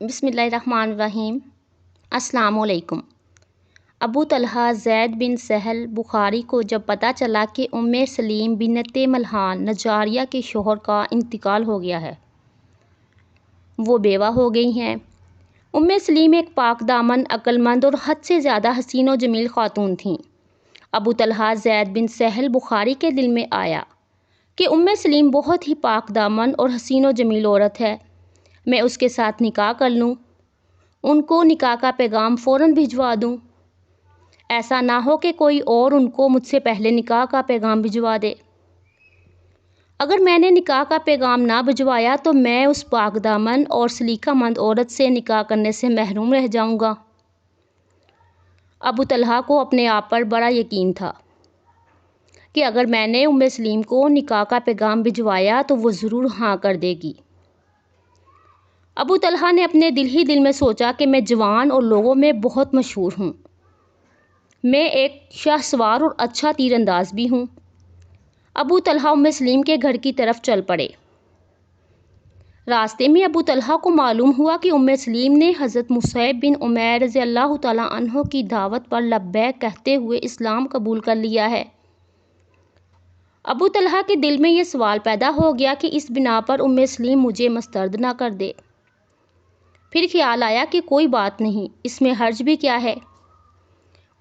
بسم اللہ الرحمن الرحیم۔ السلام علیکم۔ ابو طلحہ زید بن سہل بخاری کو جب پتہ چلا کہ سلیم بنت ملحان نجاریہ کے شوہر کا انتقال ہو گیا ہے، وہ بیوہ ہو گئی ہیں۔ سلیم ایک پاک دامن، عقل مند اور حد سے زیادہ حسین و جمیل خاتون تھیں۔ ابو طلحہ زید بن سہل بخاری کے دل میں آیا کہ سلیم بہت ہی پاک دامن اور حسین و جمیل عورت ہے، میں اس کے ساتھ نکاح کر لوں، ان کو نکاح کا پیغام فوراً بھجوا دوں، ایسا نہ ہو کہ کوئی اور ان کو مجھ سے پہلے نکاح کا پیغام بھجوا دے۔ اگر میں نے نکاح کا پیغام نہ بھجوایا تو میں اس پاک دامن اور سلیقہ مند عورت سے نکاح کرنے سے محروم رہ جاؤں گا۔ ابو طلحہ کو اپنے آپ پر بڑا یقین تھا کہ اگر میں نے سلیم کو نکاح کا پیغام بھجوایا تو وہ ضرور ہاں کر دے گی۔ ابو طلحہ نے اپنے دل ہی دل میں سوچا کہ میں جوان اور لوگوں میں بہت مشہور ہوں، میں ایک شاہ سوار اور اچھا تیر انداز بھی ہوں۔ ابو طلحہ سلیم کے گھر کی طرف چل پڑے۔ راستے میں ابو طلحہ کو معلوم ہوا کہ سلیم نے حضرت مصعب بن عمیر رضی اللہ تعالیٰ عنہ کی دعوت پر لبیک کہتے ہوئے اسلام قبول کر لیا ہے۔ ابو طلحہ کے دل میں یہ سوال پیدا ہو گیا کہ اس بنا پر سلیم مجھے مسترد نہ کر دے۔ پھر خیال آیا کہ کوئی بات نہیں، اس میں حرج بھی کیا ہے،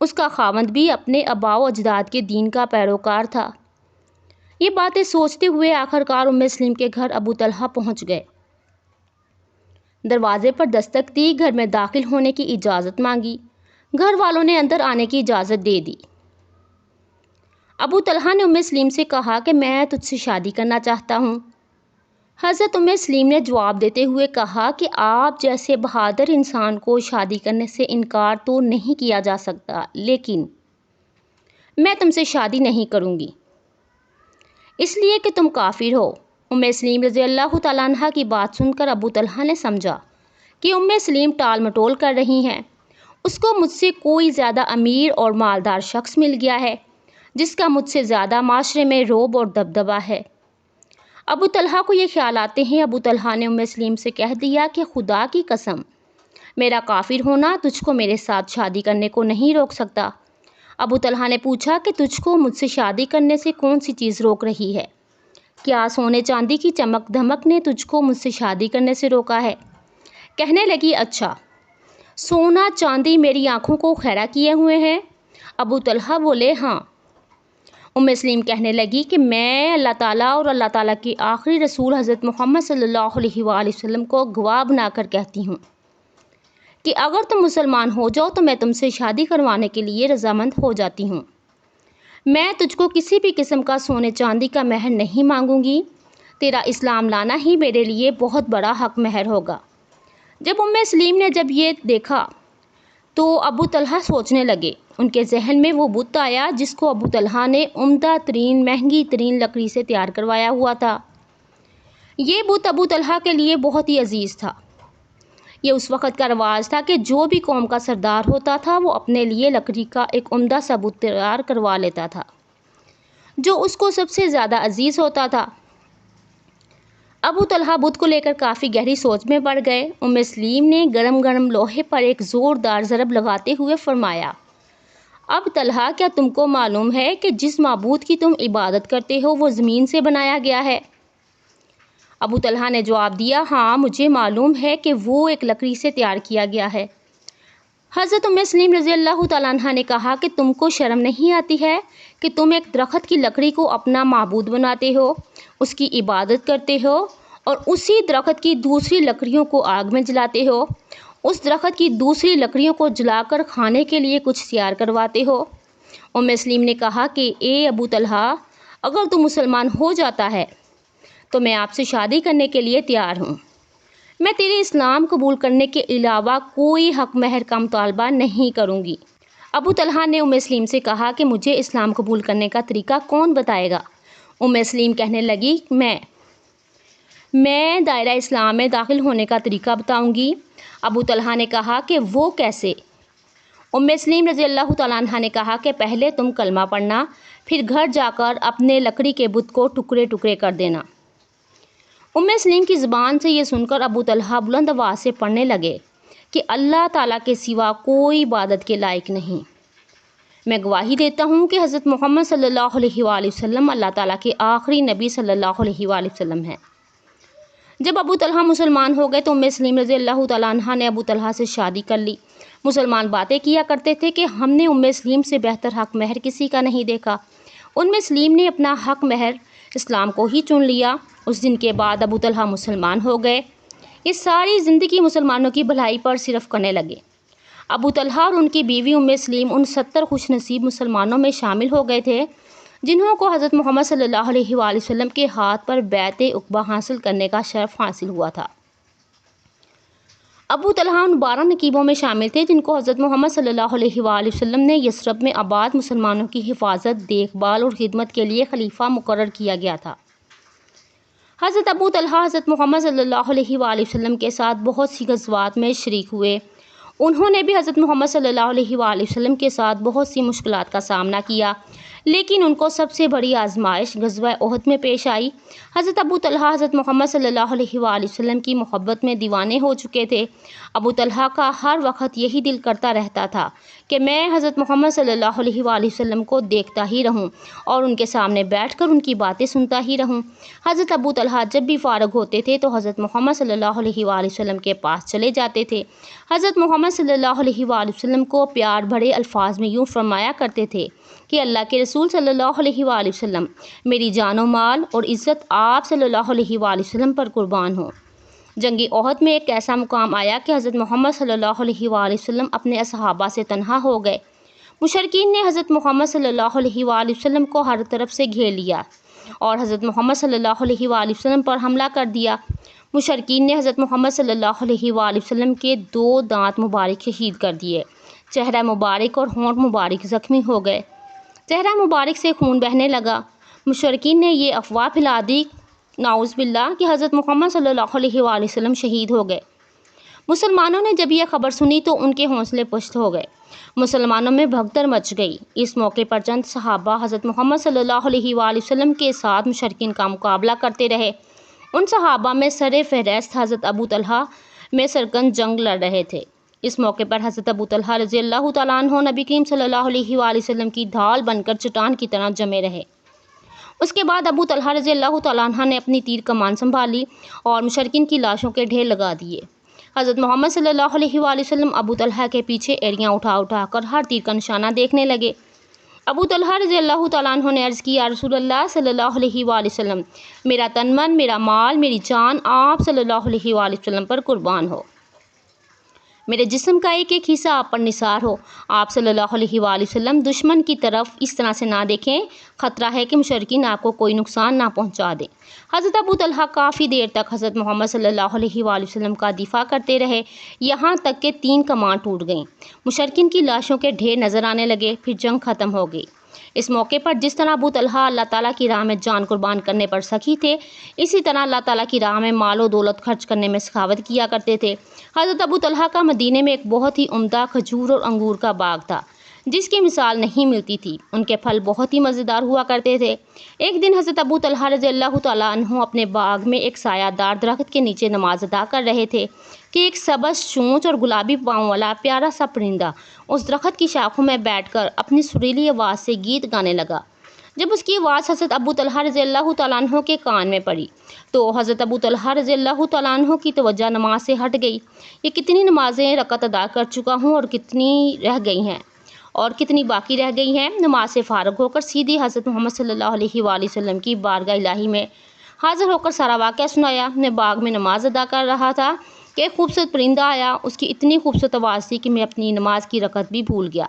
اس کا خاوند بھی اپنے آباء و اجداد کے دین کا پیروکار تھا۔ یہ باتیں سوچتے ہوئے آخرکار سلیم کے گھر ابو طلحہ پہنچ گئے۔ دروازے پر دستک دی، گھر میں داخل ہونے کی اجازت مانگی، گھر والوں نے اندر آنے کی اجازت دے دی۔ ابو طلحہ نے سلیم سے کہا کہ میں تجھ سے شادی کرنا چاہتا ہوں۔ حضرت سلیم نے جواب دیتے ہوئے کہا کہ آپ جیسے بہادر انسان کو شادی کرنے سے انکار تو نہیں کیا جا سکتا، لیکن میں تم سے شادی نہیں کروں گی، اس لیے کہ تم کافر ہو۔ سلیم رضی اللہ تعالیٰ عنہ کی بات سن کر ابو طلحہ نے سمجھا کہ سلیم ٹال مٹول کر رہی ہیں، اس کو مجھ سے کوئی زیادہ امیر اور مالدار شخص مل گیا ہے جس کا مجھ سے زیادہ معاشرے میں رعب اور دبدبہ ہے۔ ابو طلحہ کو یہ خیال آتے ہیں ابو طلحہ نے سلیم سے کہہ دیا کہ خدا کی قسم، میرا کافر ہونا تجھ کو میرے ساتھ شادی کرنے کو نہیں روک سکتا۔ ابو طلحہ نے پوچھا کہ تجھ کو مجھ سے شادی کرنے سے کون سی چیز روک رہی ہے؟ کیا سونے چاندی کی چمک دھمک نے تجھ کو مجھ سے شادی کرنے سے روکا ہے؟ کہنے لگی، اچھا، سونا چاندی میری آنکھوں کو خیرہ کیے ہوئے ہیں؟ ابو طلحہ بولے، ہاں۔ سلیم کہنے لگی کہ میں اللہ تعالیٰ اور اللہ تعالیٰ کے آخری رسول حضرت محمد صلی اللہ علیہ وآلہ وسلم کو گواہ بنا کر کہتی ہوں کہ اگر تم مسلمان ہو جاؤ تو میں تم سے شادی کروانے کے لیے رضامند ہو جاتی ہوں۔ میں تجھ کو کسی بھی قسم کا سونے چاندی کا مہر نہیں مانگوں گی، تیرا اسلام لانا ہی میرے لیے بہت بڑا حق مہر ہوگا۔ جب سلیم نے جب یہ دیکھا تو ابو طلحہ سوچنے لگے۔ ان کے ذہن میں وہ بت آیا جس کو ابو طلحہ نے عمدہ ترین مہنگی ترین لکڑی سے تیار کروایا ہوا تھا۔ یہ بت ابو طلحہ کے لیے بہت ہی عزیز تھا۔ یہ اس وقت کا رواج تھا کہ جو بھی قوم کا سردار ہوتا تھا وہ اپنے لیے لکڑی کا ایک عمدہ سا بت تیار کروا لیتا تھا جو اس کو سب سے زیادہ عزیز ہوتا تھا۔ ابو طلحہ بت کو لے کر کافی گہری سوچ میں پڑ گئے۔ سلیم نے گرم گرم لوہے پر ایک زوردار ضرب لگاتے ہوئے فرمایا، اب طلحہ، کیا تم کو معلوم ہے کہ جس معبود کی تم عبادت کرتے ہو وہ زمین سے بنایا گیا ہے؟ ابو طلحہ نے جواب دیا، ہاں مجھے معلوم ہے کہ وہ ایک لکڑی سے تیار کیا گیا ہے۔ حضرت سلیم رضی اللہ تعالیٰ عنہ نے کہا کہ تم کو شرم نہیں آتی ہے کہ تم ایک درخت کی لکڑی کو اپنا معبود بناتے ہو، اس کی عبادت کرتے ہو اور اسی درخت کی دوسری لکڑیوں کو آگ میں جلاتے ہو، اس درخت کی دوسری لکڑیوں کو جلا کر کھانے کے لیے کچھ تیار کرواتے ہو؟ سلیم نے کہا کہ اے ابو طلحہ، اگر تو مسلمان ہو جاتا ہے تو میں آپ سے شادی کرنے کے لیے تیار ہوں، میں تیرے اسلام قبول کرنے کے علاوہ کوئی حق مہر کا مطالبہ نہیں کروں گی۔ ابو طلحہ نے سلیم سے کہا کہ مجھے اسلام قبول کرنے کا طریقہ کون بتائے گا؟ سلیم کہنے لگی، میں دائرہ اسلام میں داخل ہونے کا طریقہ بتاؤں گی۔ ابو طلحہ نے کہا کہ وہ کیسے؟ سلیم رضی اللہ تعالیٰ عنہ نے کہا کہ پہلے تم کلمہ پڑھنا، پھر گھر جا کر اپنے لکڑی کے بت کو ٹکڑے ٹکڑے کر دینا، سلیم کی زبان سے یہ سن کر ابو طلحہ بلند آواز سے پڑھنے لگے کہ اللہ تعالیٰ کے سوا کوئی عبادت کے لائق نہیں۔ میں گواہی دیتا ہوں کہ حضرت محمد صلی اللہ علیہ وآلہ وسلم اللہ تعالیٰ کے آخری نبی صلی اللہ علیہ وآلہ وسلم ہیں۔ جب ابو طلحہ مسلمان ہو گئے تو سلیم رضی اللہ تعالیٰ عنہ نے ابو طلحہ سے شادی کر لی۔ مسلمان باتیں کیا کرتے تھے کہ ہم نے سلیم سے بہتر حق مہر کسی کا نہیں دیکھا۔ سلیم نے اپنا حق مہر اسلام کو ہی چن لیا۔ اس دن کے بعد ابو طلحہ مسلمان ہو گئے۔ یہ ساری زندگی مسلمانوں کی بھلائی پر صرف کرنے لگے۔ ابو طلحہ اور ان کی بیوی سلیم ان 70 خوش نصیب مسلمانوں میں شامل ہو گئے تھے جنہوں کو حضرت محمد صلی اللہ علیہ وآلہ وسلم کے ہاتھ پر بیعت عقبہ حاصل کرنے کا شرف حاصل ہوا تھا۔ ابو طلحہ ان 12 نقیبوں میں شامل تھے جن کو حضرت محمد صلی اللہ علیہ وآلہ وسلم نے یثرب میں آباد مسلمانوں کی حفاظت، دیکھ بھال اور خدمت کے لیے خلیفہ مقرر کیا گیا تھا۔ حضرت ابو طلحہ حضرت محمد صلی اللہ علیہ وآلہ وسلم کے ساتھ بہت سی غزوات میں شریک ہوئے۔ انہوں نے بھی حضرت محمد صلی اللہ علیہ وآلہ وسلم کے ساتھ بہت سی مشکلات کا سامنا کیا، لیکن ان کو سب سے بڑی آزمائش غزوہ احد میں پیش آئی۔ حضرت ابو طلحہ حضرت محمد صلی اللہ علیہ وآلہ وسلم کی محبت میں دیوانے ہو چکے تھے۔ ابو طلحہ کا ہر وقت یہی دل کرتا رہتا تھا کہ میں حضرت محمد صلی اللہ علیہ وآلہ وسلم کو دیکھتا ہی رہوں اور ان کے سامنے بیٹھ کر ان کی باتیں سنتا ہی رہوں۔ حضرت ابو طلحہ جب بھی فارغ ہوتے تھے تو حضرت محمد صلی اللہ علیہ وآلہ وسلم کے پاس چلے جاتے تھے۔ حضرت محمد صلی اللہ علیہ وآلہ وسلم کو پیار بھرے الفاظ میں یوں فرمایا کرتے تھے کہ اللہ کے رسول صلی اللہ علیہ وآلہ وسلم، میری جان و مال اور عزت آپ صلی اللہ علیہ وآلہ وسلم پر قربان ہو۔ جنگ احد میں ایک ایسا مقام آیا کہ حضرت محمد صلی اللہ علیہ وآلہ وسلم اپنے صحابہ سے تنہا ہو گئے۔ مشرکین نے حضرت محمد صلی اللہ علیہ وآلہ وسلم کو ہر طرف سے گھیر لیا اور حضرت محمد صلی اللہ علیہ وآلہ وسلم پر حملہ کر دیا۔ مشرکین نے حضرت محمد صلی اللہ علیہ وآلہ وسلم کے 2 دانت مبارک شہید کر دیے۔ چہرہ مبارک اور ہونٹ مبارک زخمی ہو گئے۔ چہرہ مبارک سے خون بہنے لگا۔ مشرکین نے یہ افواہ پھیلا دی نعوذ باللہ کہ حضرت محمد صلی اللہ علیہ وآلہ وسلم شہید ہو گئے۔ مسلمانوں نے جب یہ خبر سنی تو ان کے حوصلے پست ہو گئے۔ مسلمانوں میں بھگدڑ مچ گئی۔ اس موقع پر چند صحابہ حضرت محمد صلی اللہ علیہ وآلہ وسلم کے ساتھ مشرکین کا مقابلہ کرتے رہے۔ ان صحابہ میں سر فہرست حضرت ابو طلحہ میں سرگرم جنگ لڑ رہے تھے۔ اس موقع پر حضرت ابو طلحہ رضی اللہ تعالیٰ عنہ نبی کریم صلی اللہ علیہ وآلہ وسلم کی ڈھال بن کر چٹان کی طرح جمے رہے۔ اس کے بعد ابو طلحہ رضی اللہ تعالیٰ عنہ نے اپنی تیر کمان سنبھالی اور مشرکین کی لاشوں کے ڈھیر لگا دیے۔ حضرت محمد صلی اللہ علیہ وآلہ وسلم ابو طلحہ کے پیچھے ایڑیاں اٹھا اٹھا کر ہر تیر کا نشانہ دیکھنے لگے۔ ابو طلحہ رضی اللہ تعالیٰ عنہ نے عرض کی، یا رسول اللہ صلی اللہ علیہ وآلہ وسلم، میرا تن من، میرا مال، میری جان آپ صلی اللہ علیہ وآلہ وسلم پر قربان ہو۔ میرے جسم کا ایک ایک حصہ آپ پر نثار ہو۔ آپ صلی اللہ علیہ وآلہ وسلم دشمن کی طرف اس طرح سے نہ دیکھیں، خطرہ ہے کہ مشرکین آپ کو کوئی نقصان نہ پہنچا دیں۔ حضرت ابو طلحہ کافی دیر تک حضرت محمد صلی اللہ علیہ وآلہ وسلم کا دفاع کرتے رہے، یہاں تک کہ 3 کمان ٹوٹ گئیں۔ مشرکین کی لاشوں کے ڈھیر نظر آنے لگے، پھر جنگ ختم ہو گئی۔ اس موقع پر جس طرح ابو طلحہ اللہ تعالیٰ کی راہ میں جان قربان کرنے پر سخی تھے، اسی طرح اللہ تعالیٰ کی راہ میں مال و دولت خرچ کرنے میں سخاوت کیا کرتے تھے۔ حضرت ابو طلحہ کا مدینے میں ایک بہت ہی عمدہ کھجور اور انگور کا باغ تھا جس کی مثال نہیں ملتی تھی۔ ان کے پھل بہت ہی مزیدار ہوا کرتے تھے۔ ایک دن حضرت ابو طلحہ رضی اللہ تعالیٰ عنہ اپنے باغ میں ایک سایہ دار درخت کے نیچے نماز ادا کر رہے تھے کہ ایک سبز چونچ اور گلابی پاؤں والا پیارا سا پرندہ اس درخت کی شاخوں میں بیٹھ کر اپنی سریلی آواز سے گیت گانے لگا۔ جب اس کی آواز حضرت ابو طلحہ رضی اللہ تعالیٰ عنہ کے کان میں پڑی تو حضرت ابو طلحہ رضی اللہ تعالیٰ عنہ کی توجہ نماز سے ہٹ گئی۔ یہ کتنی نمازیں رکعت ادا کر چکا ہوں اور کتنی رہ گئی ہیں اور کتنی باقی رہ گئی ہیں۔ نماز سے فارغ ہو کر سیدھی حضرت محمد صلی اللہ علیہ وآلہ وسلم کی بارگاہ الہی میں حاضر ہو کر سارا واقعہ سنایا۔ میں باغ میں نماز ادا کر رہا تھا کہ ایک خوبصورت پرندہ آیا۔ اس کی اتنی خوبصورت آواز تھی کہ میں اپنی نماز کی رکعت بھی بھول گیا۔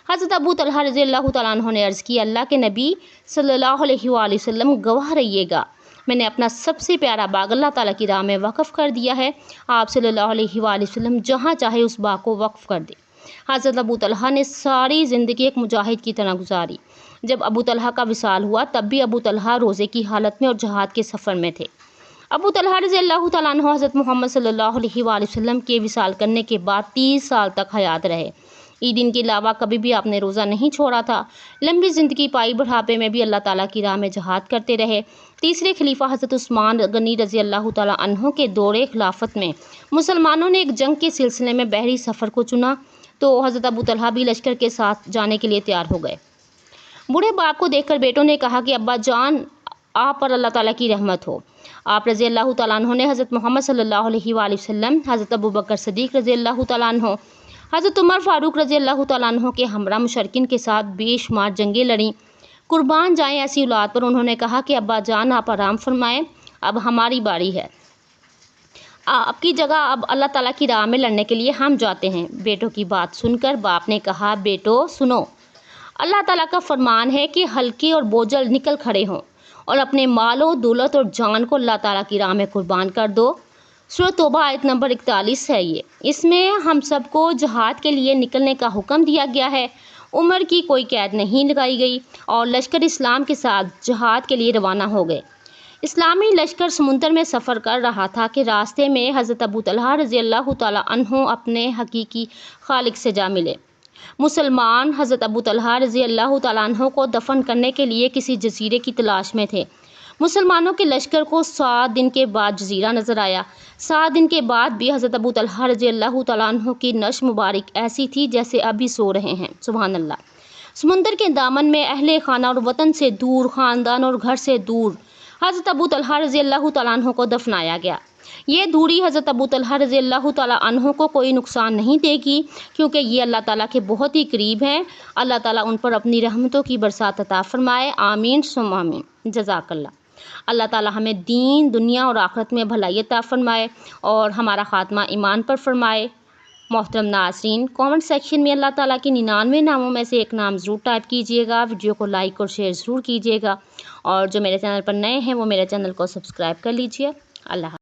حضرت ابو طلحہ رضی اللہ تعالیٰ عنہ نے عرض کی، اللہ کے نبی صلی اللہ علیہ وآلہ وسلم گواہ رہیے گا، میں نے اپنا سب سے پیارا باغ اللہ تعالیٰ کی راہ میں وقف کر دیا ہے۔ آپ صلی اللہ علیہ وآلہ وسلم جہاں چاہے اس باغ کو وقف کر دیں۔ حضرت ابو طلحہ نے ساری زندگی ایک مجاہد کی طرح گزاری۔ جب ابو طلحہ کا وصال ہوا تب بھی ابو طلحہ روزے کی حالت میں اور جہاد کے سفر میں تھے۔ ابو طلحہ رضی اللہ تعالیٰ عنہ حضرت محمد صلی اللہ علیہ وآلہ وسلم کے وصال کرنے کے بعد 30 سال تک حیات رہے۔ عید کے علاوہ کبھی بھی آپ نے روزہ نہیں چھوڑا تھا۔ لمبی زندگی پائی، بڑھاپے میں بھی اللہ تعالیٰ کی راہ میں جہاد کرتے رہے۔ تیسرے خلیفہ حضرت عثمان غنی رضی اللہ تعالیٰ عنہ کے دور خلافت میں مسلمانوں نے ایک جنگ کے سلسلے میں بحری سفر کو چنا تو حضرت ابو طلحہ بھی لشکر کے ساتھ جانے کے لیے تیار ہو گئے۔ بوڑھے باپ کو دیکھ کر بیٹوں نے کہا کہ ابا جان، آپ پر اللہ تعالیٰ کی رحمت ہو۔ آپ رضی اللہ تعالیٰ عنہ نے حضرت محمد صلی اللہ علیہ وآلہ وسلم، حضرت ابوبکر صدیق رضی اللہ تعالیٰ عنہ، حضرت عمر فاروق رضی اللہ تعالیٰ عنہ کے ہمراہ مشرکین کے ساتھ بے شمار جنگیں لڑیں۔ قربان جائیں ایسی اولاد پر، انہوں نے کہا کہ ابا جان آپ آرام فرمائیں، اب ہماری باری ہے، آپ کی جگہ اب اللہ تعالیٰ کی راہ میں لڑنے کے لیے ہم جاتے ہیں۔ بیٹوں کی بات سن کر باپ نے کہا، بیٹو سنو، اللہ تعالیٰ کا فرمان ہے کہ ہلکے اور بوجھل نکل کھڑے ہوں اور اپنے مال و دولت اور جان کو اللہ تعالیٰ کی راہ میں قربان کر دو۔ سورۃ توبہ آیت نمبر 41 ہے یہ۔ اس میں ہم سب کو جہاد کے لیے نکلنے کا حکم دیا گیا ہے۔ عمر کی کوئی قید نہیں لگائی گئی اور لشکر اسلام کے ساتھ جہاد کے لیے روانہ ہو گئے۔ اسلامی لشکر سمندر میں سفر کر رہا تھا کہ راستے میں حضرت ابو طلحہ رضی اللہ تعالیٰ عنہ اپنے حقیقی خالق سے جا ملے۔ مسلمان حضرت ابو طلحہ رضی اللہ تعالیٰ عنہ کو دفن کرنے کے لیے کسی جزیرے کی تلاش میں تھے۔ مسلمانوں کے لشکر کو 7 دن کے بعد جزیرہ نظر آیا۔ 7 دن کے بعد بھی حضرت ابو طلحہ رضی اللہ تعالیٰ عنہ کی نش مبارک ایسی تھی جیسے ابھی سو رہے ہیں۔ سبحان اللہ۔ سمندر کے دامن میں اہل خانہ اور وطن سے دور، خاندان اور گھر سے دور حضرت ابو طلحہ رضی اللہ تعالیٰ عنہ کو دفنایا گیا۔ یہ دوری حضرت ابو طلحہ رضی اللہ تعالیٰ عنہ کو کوئی نقصان نہیں دے گی، کیونکہ یہ اللہ تعالیٰ کے بہت ہی قریب ہیں۔ اللہ تعالیٰ ان پر اپنی رحمتوں کی برسات عطا فرمائے، آمین ثم آمین۔ جزاک اللہ۔ اللہ تعالیٰ ہمیں دین، دنیا اور آخرت میں بھلائی عطا فرمائے اور ہمارا خاتمہ ایمان پر فرمائے۔ محترم ناظرین، کامنٹ سیکشن میں اللہ تعالیٰ کے 99 ناموں میں سے ایک نام ضرور ٹائپ کیجیے گا۔ ویڈیو کو لائک اور شیئر ضرور کیجیے گا، اور جو میرے چینل پر نئے ہیں وہ میرے چینل کو سبسکرائب کر لیجیے۔ اللہ حافظ۔